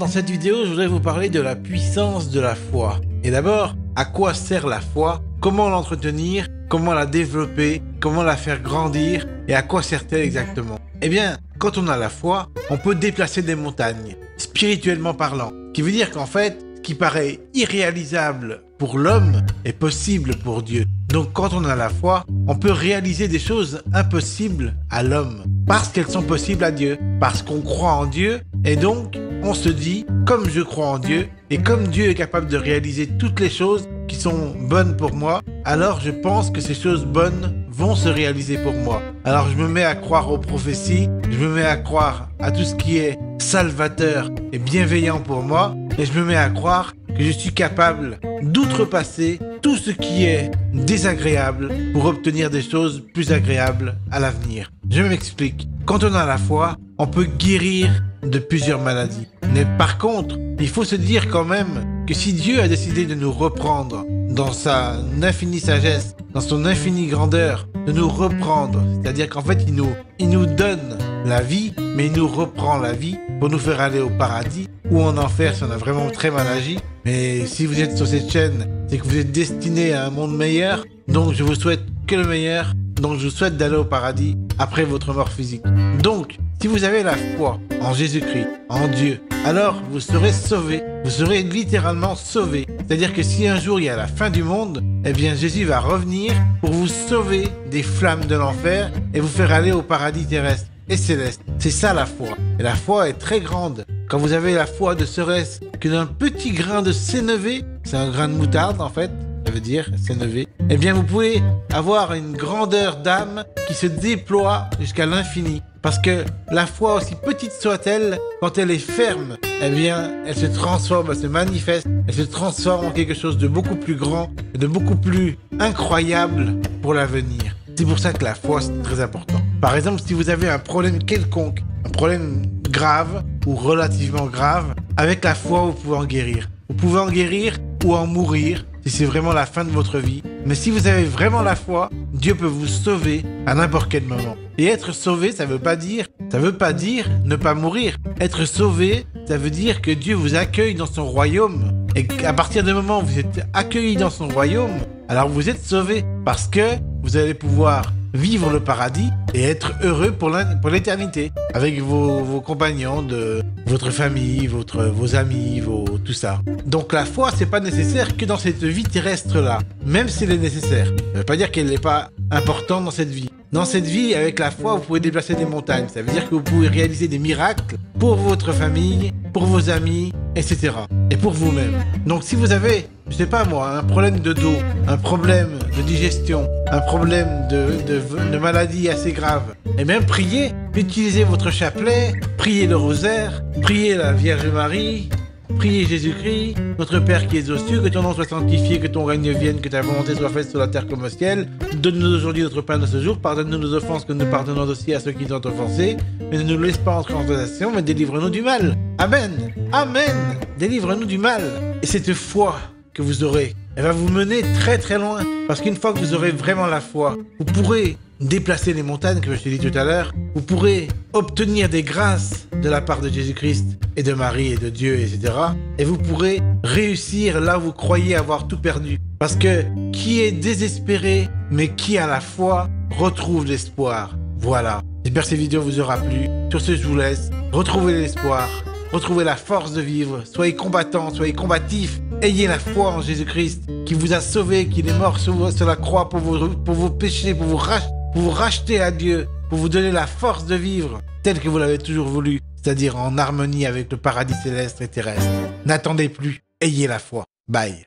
Dans cette vidéo, je voudrais vous parler de la puissance de la foi. Et d'abord, à quoi sert la foi? Comment l'entretenir? Comment la développer? Comment la faire grandir? Et à quoi sert-elle exactement? Eh bien, quand on a la foi, on peut déplacer des montagnes, spirituellement parlant. Ce qui veut dire qu'en fait, ce qui paraît irréalisable pour l'homme est possible pour Dieu. Donc quand on a la foi, on peut réaliser des choses impossibles à l'homme. Parce qu'elles sont possibles à Dieu. Parce qu'on croit en Dieu. Et donc, on se dit, comme je crois en Dieu, et comme Dieu est capable de réaliser toutes les choses qui sont bonnes pour moi, alors je pense que ces choses bonnes vont se réaliser pour moi. Alors je me mets à croire aux prophéties, je me mets à croire à tout ce qui est salvateur et bienveillant pour moi, et je me mets à croire que je suis capable d'outrepasser tout ce qui est désagréable pour obtenir des choses plus agréables à l'avenir. Je m'explique. Quand on a la foi, on peut guérir de plusieurs maladies. Mais par contre, il faut se dire quand même que si Dieu a décidé de nous reprendre dans sa infinie sagesse, dans son infinie grandeur, de nous reprendre, c'est-à-dire qu'en fait il nous donne la vie, mais il nous reprend la vie pour nous faire aller au paradis ou en enfer si on a vraiment très mal agi. Mais si vous êtes sur cette chaîne, c'est que vous êtes destiné à un monde meilleur, donc je vous souhaite que le meilleur, donc je vous souhaite d'aller au paradis après votre mort physique. Donc, si vous avez la foi en Jésus-Christ, en Dieu, alors vous serez sauvés. Vous serez littéralement sauvés. C'est-à-dire que si un jour il y a la fin du monde, eh bien Jésus va revenir pour vous sauver des flammes de l'enfer et vous faire aller au paradis terrestre et céleste. C'est ça la foi. Et la foi est très grande. Quand vous avez la foi de serait-ce que d'un petit grain de sénévé, c'est un grain de moutarde en fait, ça veut dire sénévé, eh bien vous pouvez avoir une grandeur d'âme qui se déploie jusqu'à l'infini. Parce que la foi, aussi petite soit-elle, quand elle est ferme, eh bien, elle se transforme, elle se manifeste, elle se transforme en quelque chose de beaucoup plus grand et de beaucoup plus incroyable pour l'avenir. C'est pour ça que la foi, c'est très important. Par exemple, si vous avez un problème quelconque, un problème grave ou relativement grave, avec la foi, vous pouvez en guérir. Vous pouvez en guérir ou en mourir si c'est vraiment la fin de votre vie. Mais si vous avez vraiment la foi, Dieu peut vous sauver à n'importe quel moment. Et être sauvé, ça veut pas dire ne pas mourir. Être sauvé, ça veut dire que Dieu vous accueille dans son royaume. Et qu'à partir du moment où vous êtes accueilli dans son royaume, alors vous êtes sauvé parce que vous allez pouvoir vivre le paradis et être heureux pour l'éternité avec vos compagnons de votre famille, vos amis, tout ça. Donc la foi, c'est pas nécessaire que dans cette vie terrestre-là, même si elle est nécessaire. Ça veut pas dire qu'elle n'est pas importante dans cette vie. Dans cette vie, avec la foi, vous pouvez déplacer des montagnes. Ça veut dire que vous pouvez réaliser des miracles pour votre famille, pour vos amis, etc. Et pour vous-même. Donc si vous avez, je sais pas moi, un problème de dos, un problème de digestion, un problème de maladie assez grave, eh bien priez, utilisez votre chapelet, priez le rosaire, priez la Vierge Marie, priez Jésus-Christ, notre Père qui es aux cieux, que ton nom soit sanctifié, que ton règne vienne, que ta volonté soit faite sur la terre comme au ciel. Donne-nous aujourd'hui notre pain de ce jour, pardonne-nous nos offenses que nous pardonnons aussi à ceux qui nous ont offensés, mais ne nous laisse pas entrer en tentation, mais délivre-nous du mal. Amen. Amen. Délivre-nous du mal. Et cette foi que vous aurez, elle va vous mener très très loin. Parce qu'une fois que vous aurez vraiment la foi, vous pourrez déplacer les montagnes, comme je t'ai dit tout à l'heure. Vous pourrez obtenir des grâces de la part de Jésus-Christ et de Marie et de Dieu, etc. Et vous pourrez réussir là où vous croyez avoir tout perdu. Parce que qui est désespéré, mais qui a la foi, retrouve l'espoir. Voilà. J'espère que cette vidéo vous aura plu. Sur ce, je vous laisse. Retrouvez l'espoir. Retrouvez la force de vivre. Soyez combattants, soyez combatifs. Ayez la foi en Jésus-Christ qui vous a sauvé, qui est mort sur la croix pour vos péchés, pour vous racheter à Dieu, pour vous donner la force de vivre tel que vous l'avez toujours voulu, c'est-à-dire en harmonie avec le paradis céleste et terrestre. N'attendez plus, ayez la foi. Bye.